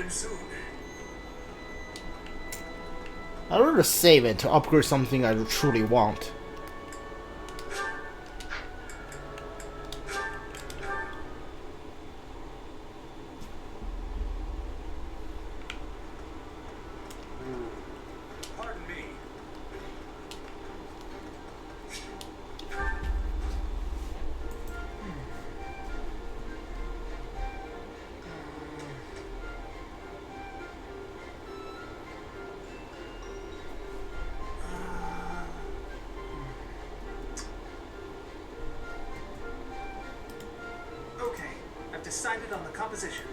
again soon. I'd rather save it to upgrade something I truly want. Pardon me. Okay, I've decided on the composition.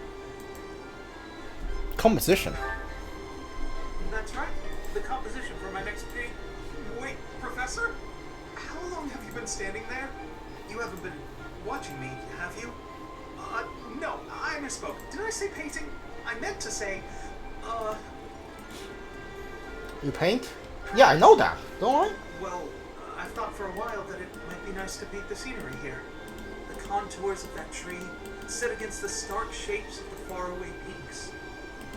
Composition. That's right, the composition for my next piece. Wait, Professor? How long have you been standing there? You haven't been watching me, have you? No, I misspoke. Did I say painting? I meant to say, You paint? Yeah, I know that. Don't I? well, I've thought for a while that it might be nice to paint the scenery here. The contours of that tree, set against the stark shapes of the faraway peaks.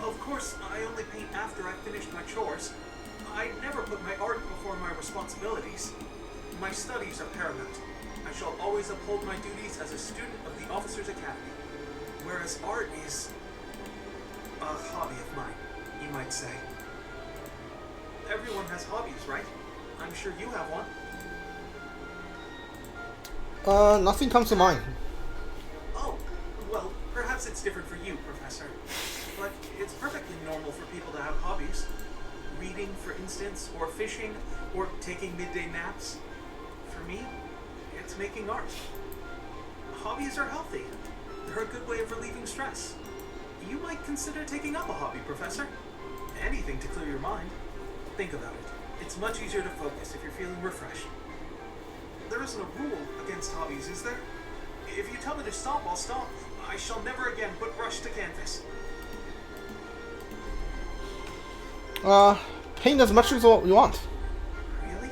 Of course, I only paint after I've finished my chores. I never put my art before my responsibilities. My studies are paramount. I shall always uphold my duties as a student of the Officers' Academy. Whereas art is a hobby of mine, you might say. Everyone has hobbies, right? I'm sure you have one. Nothing comes to mind. Oh, well, perhaps it's different for you, Professor. But it's perfectly normal for people to have hobbies. Reading, for instance, or fishing, or taking midday naps. For me, it's making art. Hobbies are healthy. They're a good way of relieving stress. You might consider taking up a hobby, Professor. Anything to clear your mind. Think about it. It's much easier to focus if you're feeling refreshed. There isn't a rule against hobbies, is there? If you tell me to stop, I'll stop. I shall never again put brush to canvas. Paint as much as you want. Really?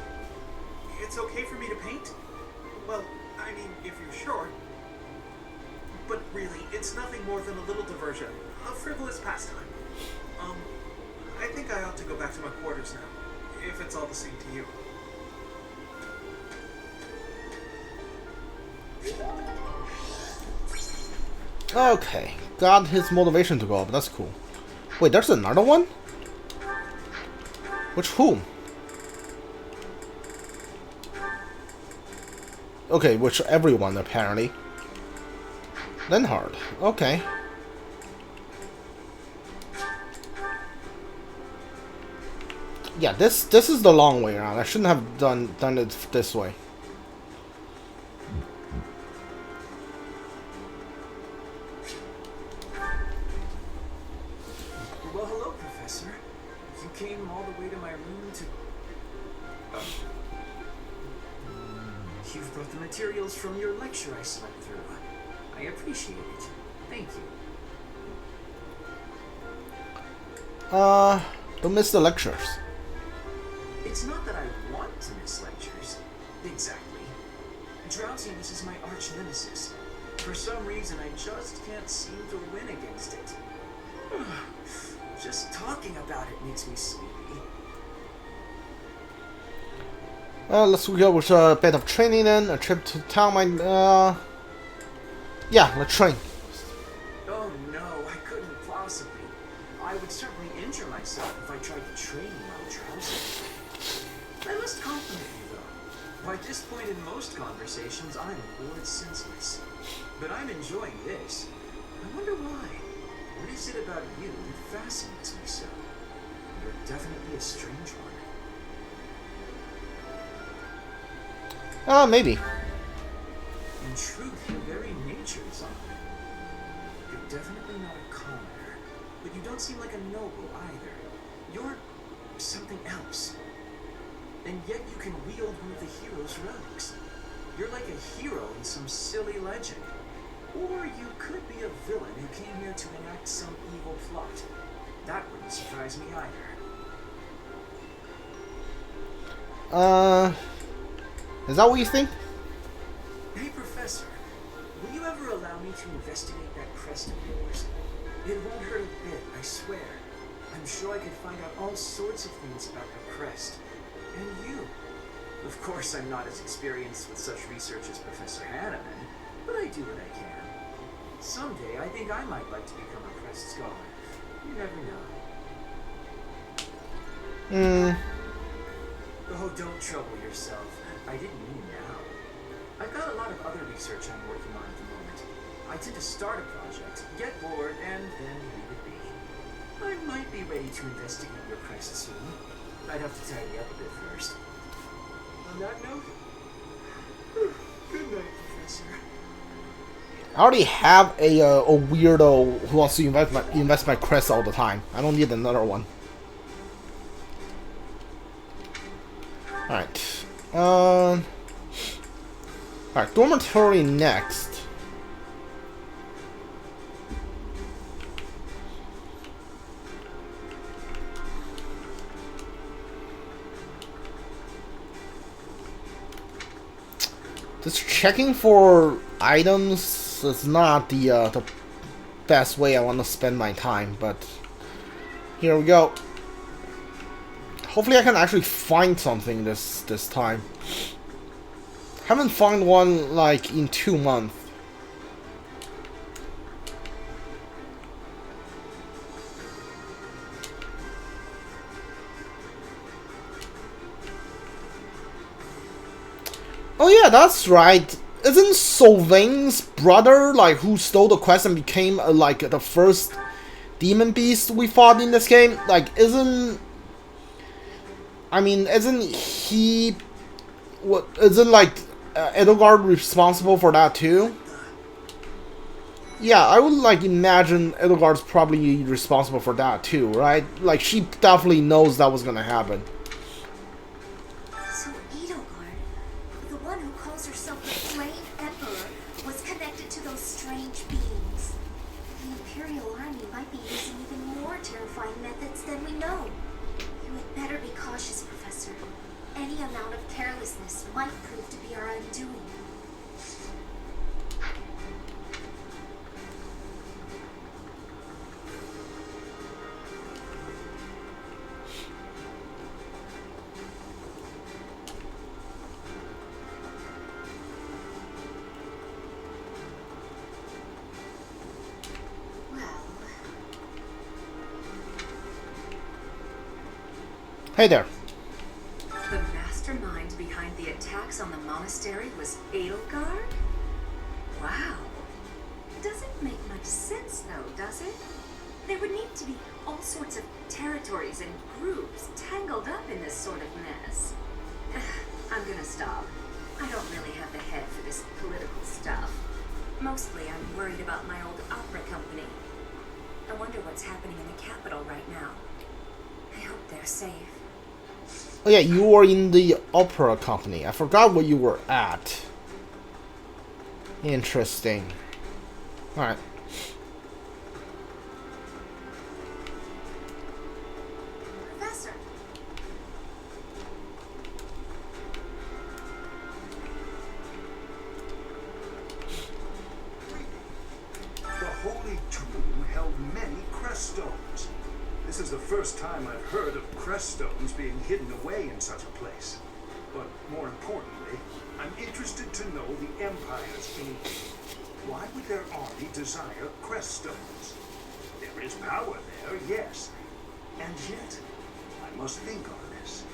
It's okay for me to paint? Well, I mean, if you're sure. But really, it's nothing more than a little diversion. A frivolous pastime. I think I ought to go back to my quarters now, if it's all the same to you. Okay, got his motivation to go up. That's cool. Wait, there's another one? Which whom? Okay, which everyone apparently. Lenhard. Okay. Yeah, this is the long way around. I shouldn't have done it this way. Well, hello, Professor. You came all the way to my room to... You've brought the materials from your lecture I slept through. I appreciate it. Thank you. Don't miss the lectures. It's not that I want to miss lectures. Exactly. Drowsiness is my arch nemesis. For some reason, I just can't seem to win against it. Just talking about it makes me sleepy. Let's go with a bit of training then. A trip to town yeah, let's train. Oh no, I couldn't possibly. I would certainly injure myself if I tried to train while drowsy. I must compliment you though. By this point in most conversations, I'm bored senseless. But I'm enjoying this. I wonder why. What is it about you that fascinates me so? You're definitely a strange one. Maybe. In truth, your very nature is odd. You're definitely not a commoner, but you don't seem like a noble either. You're something else. And yet you can wield one of the hero's rogues. You're like a hero in some silly legend. Or you could be a villain who came here to enact some evil plot. That wouldn't surprise me either. Is that what you think? Hey, Professor, will you ever allow me to investigate that crest of yours? It won't hurt a bit, I swear. I'm sure I could find out all sorts of things about the crest. And you. Of course, I'm not as experienced with such research as Professor Hanneman, but I do what I can. Someday, I think I might like to become a crest scholar. You never know. Oh, don't trouble yourself. I didn't mean now. I've got a lot of other research I'm working on at the moment. I tend to start a project, get bored, and then leave it be. I might be ready to investigate your crest soon. I'd have to tidy up a bit first. On that note, good night, Professor. I already have a weirdo who wants to invest my crest all the time. I don't need another one. Alright. Alright, dormitory next. Just checking for items is not the best way I want to spend my time, but here we go. Hopefully I can actually find something this time. Haven't found one like in 2 months. Oh yeah, that's right. Isn't Sylvain's brother like who stole the quest and became like the first demon beast we fought in this game? Like, isn't he? What isn't like Edelgard responsible for that too? Yeah, I would like imagine Edelgard's probably responsible for that too, right? Like, she definitely knows that was gonna happen. So Edelgard, the one who calls herself the Flame Emperor, was connected to those strange beings. The Imperial Army might be using even more terrifying methods than we know. You had better be cautious, Professor. Any amount of carelessness might prove to be our undoing. Hey there. The mastermind behind the attacks on the monastery was Edelgard? Wow. Doesn't make much sense though, does it? There would need to be all sorts of territories and groups tangled up in this sort of mess. I'm gonna stop. I don't really have the head for this political stuff. Mostly I'm worried about my old opera company. I wonder what's happening in the capital right now. I hope they're safe. Oh yeah, you were in the opera company. I forgot where you were at. Interesting. Alright. Professor! The Holy Tomb held many crest stones. This is the first time I've heard of crest stones being hidden away in such a place. But more importantly, I'm interested to know the Empire's aim. Why would their army desire crest stones? There is power there, yes. And yet, I must think on this.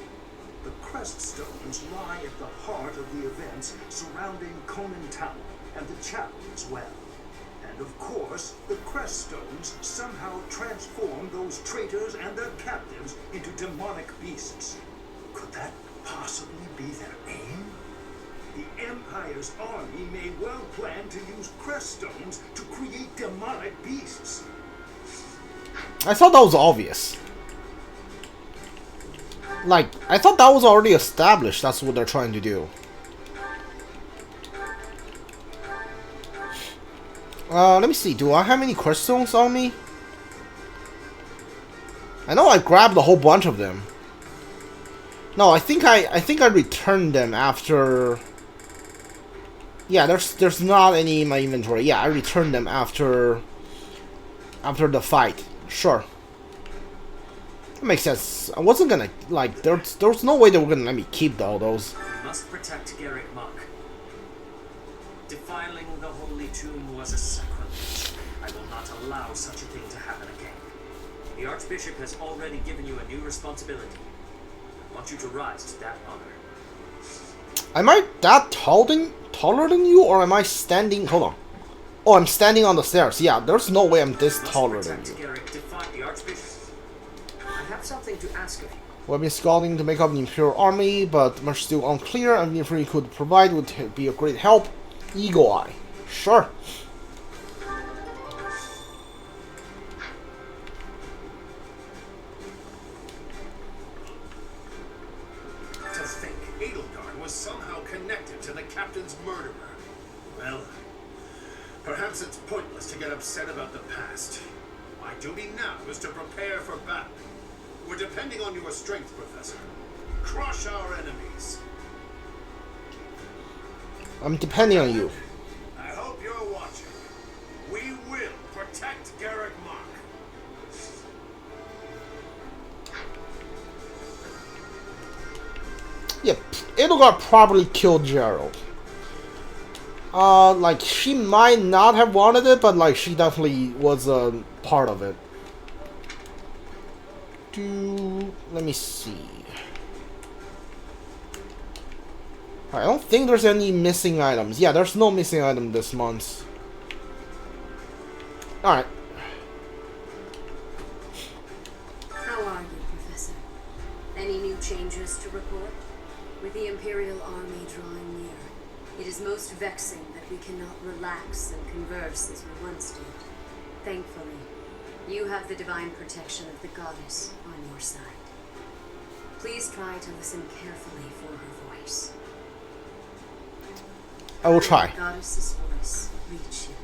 The crest stones lie at the heart of the events surrounding Conan Tower and the chapel as well. And of course, the crest stones somehow transform those traitors and their captives into demonic beasts. Could that possibly be their aim? The Empire's army may well plan to use crest stones to create demonic beasts. I thought that was obvious. Like, I thought that was already established. That's what they're trying to do. Let me see. Do I have any crest stones on me? I know I grabbed a whole bunch of them. No, I think I returned them after. Yeah, there's not any in my inventory. Yeah, I returned them after after the fight. Sure. That makes sense. I wasn't gonna, like, there's no way they were gonna let me keep all those. We must protect Garreg Mach. Defiling the holy tomb was a sacrilege. I will not allow such a thing to happen again. The Archbishop has already given you a new responsibility. I want you to rise to that honor. Am I that taller than you, or am I standing? Hold on. Oh, I'm standing on the stairs. Yeah, there's no way I'm this taller than you. The Archbishop. I have something to ask of you. We've been scouting to make up the Imperial Army, but much still unclear, and if we could provide would be a great help. Eagle Eye. Sure. To think Edelgard was somehow connected to the captain's murderer. Well, perhaps it's pointless to get upset about the past. My duty now is to prepare for battle. We're depending on your strength, Professor. Crush our enemies. I'm depending on you. I hope you're watching. We will protect Garreg Mach. Yeah, Edelgard probably killed Gerald. Like, she might not have wanted it, but, like, she definitely was a part of it. Let me see. I don't think there's any missing items. Yeah, there's no missing item this month. Alright. How are you, Professor? Any new changes to report? With the Imperial Army drawing near, it is most vexing that we cannot relax and converse as we once did. Thankfully, you have the divine protection of the goddess on your side. Please try to listen carefully for her voice. I will try. The goddess's voice reach you.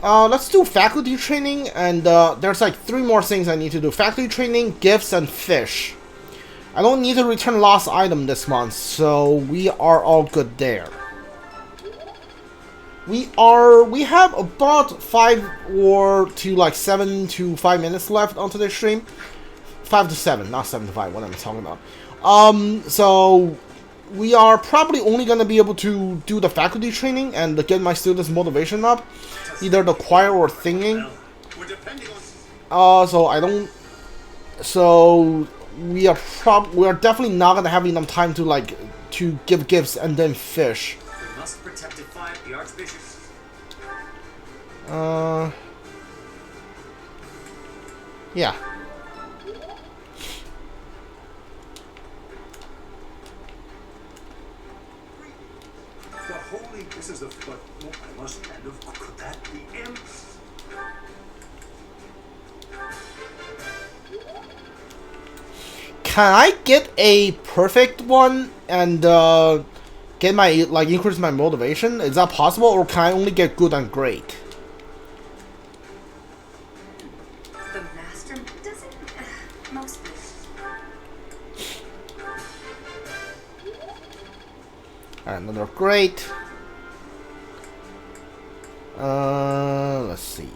Let's do faculty training, and there's like 3 more things I need to do. Faculty training, gifts, and fish. I don't need to return lost item this month, so we are all good there. We have about 5 or to like 7 to 5 minutes left on today's stream. 5 to 7, not 7 to 5, what am I talking about? So we are probably only gonna be able to do the faculty training and get my students' motivation up. Either the choir or singing. So we are definitely not gonna have enough time to like to give gifts and then fish. We must protect the Archbishop. Yeah. The holy, this is the, but I must end of, could that be him? Can I get a perfect one and get my like increase my motivation? Is that possible, or can I only get good and great? The master doesn't mostly. Alright, another great. Let's see.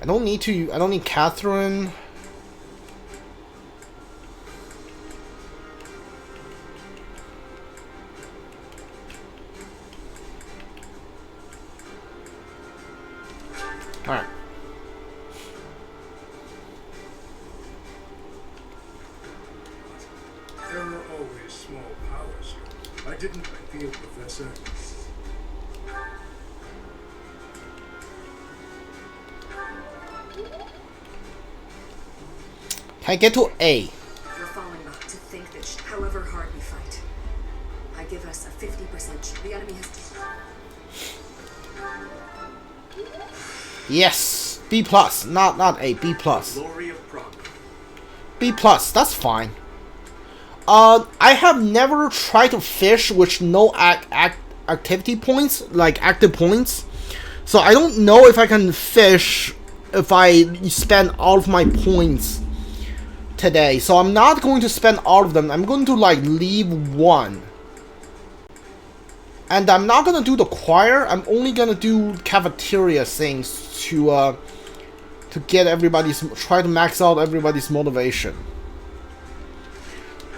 I don't need Catherine. Alright. There are always small powers. I didn't feel, Professor. Can I get to A? We're falling back to think that however hard we fight, I give us a 50%. The enemy has Yes, B plus, not A, B plus. Glory of progress. B plus, that's fine. I have never tried to fish with no activity points, like active points. So I don't know if I can fish if I spend all of my points today. So I'm not going to spend all of them. I'm going to like leave one. And I'm not gonna do the choir. I'm only gonna do cafeteria things to get everybody's, try to max out everybody's motivation.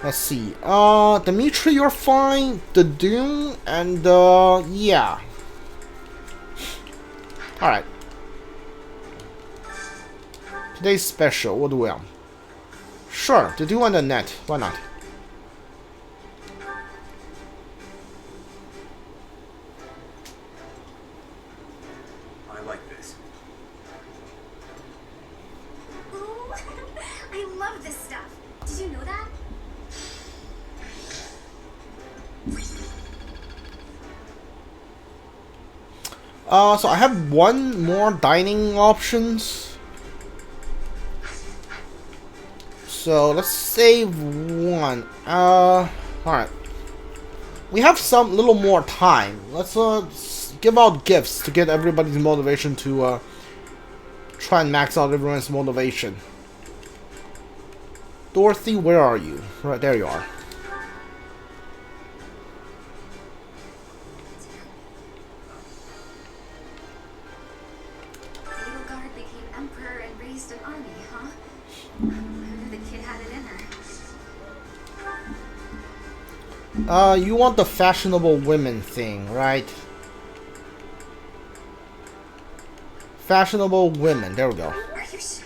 Let's see. Dimitri, you're fine. The Doom and yeah. All right. Today's special. What do we have? Sure, the Doom and the net. Why not? I like this. Ooh, I love this stuff. Did you know that? So I have one more dining options. So let's save one. Alright. We have some little more time. Let's give out gifts to get everybody's motivation to try and max out everyone's motivation. Dorothy, where are you? Right, there you are. Edelgard became emperor and raised an army, huh? I knew the kid had it in her. You want the fashionable women thing, right? Fashionable women, there we go. Are you sure?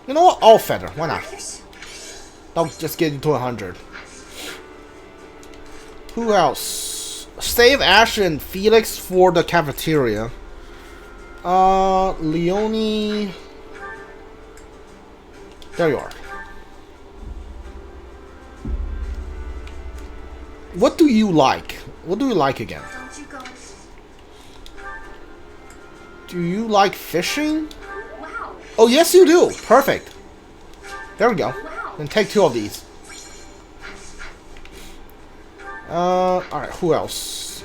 You know what? All feather, why not? Are you sure? I'll just get you to 100. Who else? Save Ash and Felix for the cafeteria. Leonie. There you are. What do you like? What do you like again? Don't you go. Do you like fishing? Wow. Oh, yes you do. Perfect. There we go. Wow. Then take 2 of these. Alright, who else?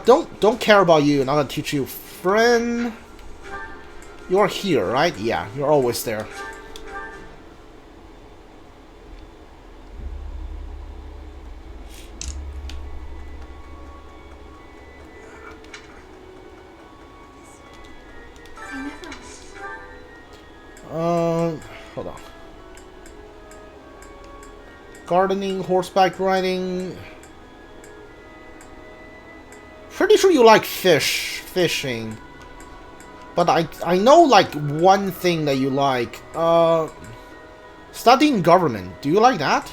Don't care about you. Not gonna teach you. Friend. You're here, right? Yeah, you're always there. I never. Hold on. Gardening, horseback riding. Pretty sure you like fishing. But I know like one thing that you like. Studying government. Do you like that?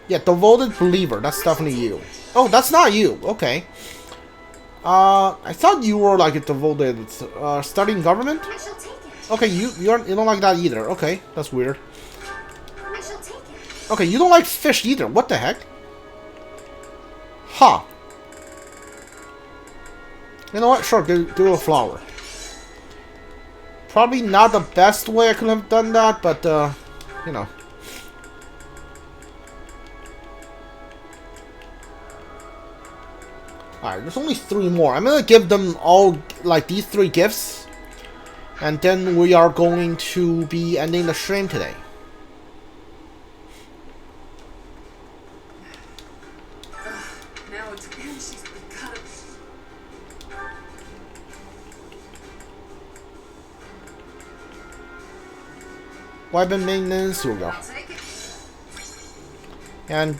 Yeah, devoted believer. That's definitely you. Oh, that's not you. Okay. I thought you were like a devoted studying government. I shall take it. Okay, you don't like that either. Okay, that's weird. I shall take it. Okay, you don't like fish either. What the heck? Huh. You know what? Sure, do a flower. Probably not the best way I could have done that, but you know. Alright, there's only 3 more. I'm gonna give them all, like, these 3 gifts. And then we are going to be ending the stream today. Now it's and she's been cut. Weapon maintenance, here we go. I'll take it. And,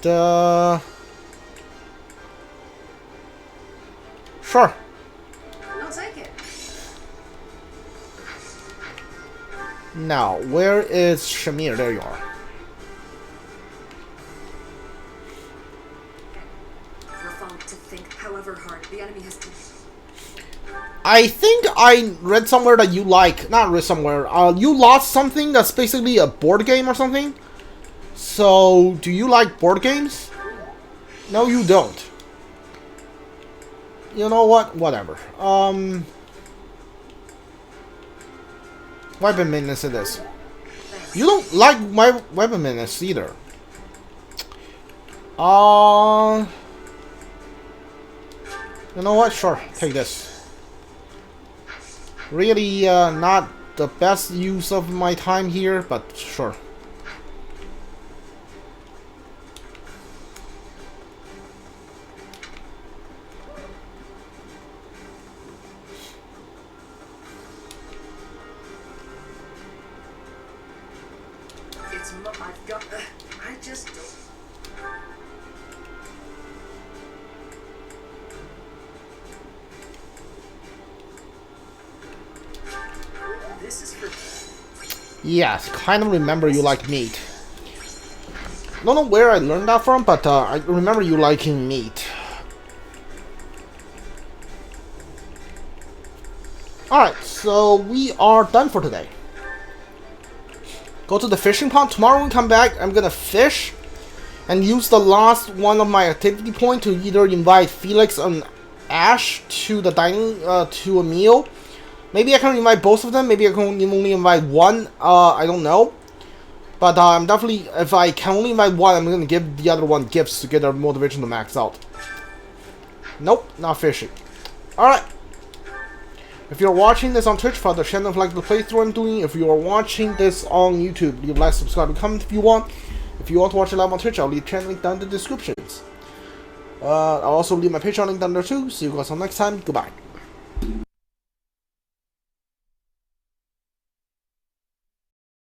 sure. I'll take it. Now, where is Shamir? There you are. Revolve to think, however hard the enemy has to. I think I read somewhere that you like, not read somewhere, you lost something that's basically a board game or something. So, do you like board games? No, you don't. You know what? Whatever. Weapon maintenance it is. You don't like my weapon maintenance either. You know what? Sure, take this. Really not the best use of my time here, but sure. I've got. I just don't. This is for. Yes, kind of remember you like meat. Don't know where I learned that from, but I remember you liking meat. Alright, so we are done for today. Go to the fishing pond. Tomorrow when we come back, I'm gonna fish and use the last one of my activity point to either invite Felix and Ash to the dining to a meal. Maybe I can invite both of them. Maybe I can only invite one. I don't know. But I'm definitely, if I can only invite one, I'm gonna give the other one gifts to get their motivation to max out. Nope, not fishing. Alright. If you're watching this on Twitch, for the channel like the playthrough I'm doing. If you are watching this on YouTube, leave a like, subscribe, and comment if you want. If you want to watch it live on Twitch, I'll leave channel link down in the descriptions. I'll also leave my Patreon link down there too. See you guys all next time. Goodbye.